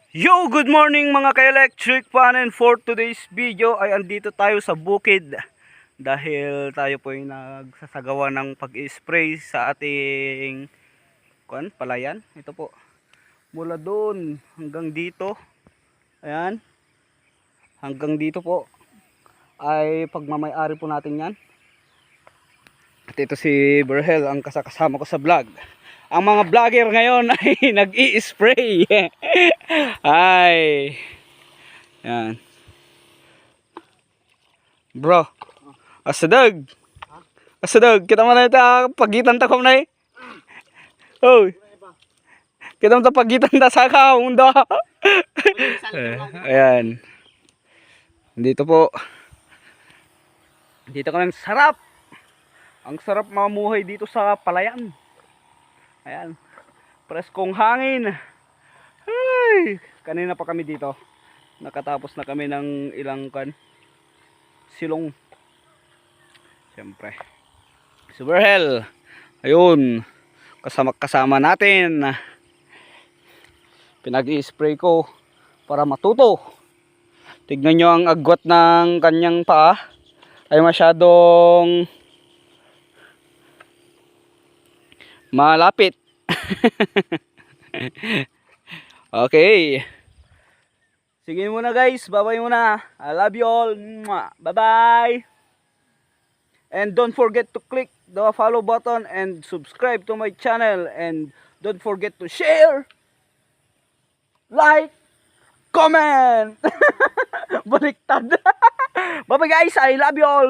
Yo, good morning mga ka-electric fan, and for today's video ay andito tayo sa bukid dahil tayo po ay nagsasagawa ng pag-spray sa ating palayan. Ito po, mula doon hanggang dito, ayan, hanggang dito po ay pagmamay-ari po natin yan. At ito si Berhel, ang kasama ko sa vlog. Ang mga vlogger ngayon ay nag-i-spray. Ay. Yan. Bro. Asadag. Asadag. Kita mo na ito pagitan ta kom na eh. Oh. Kita mo ta pagitan ta sa mundo. Ayan. Dito po. Dito kami sarap. Ang sarap mamuhay dito sa palayan. Ayan, preskong hangin. Ay, kanina pa kami dito. Nakatapos na kami ng ilang silong. Siyempre. Superhell. Ayun, kasama natin. Pinag-i-spray ko para matuto. Tignan nyo ang agwat ng kanyang paa. Ay masyadong malapit. Okay. Sige muna guys. Bye-bye muna. I love you all. Bye-bye. And don't forget to click the follow button and subscribe to my channel. And don't forget to share, like, comment. Baliktad. Bye-bye guys. I love you all.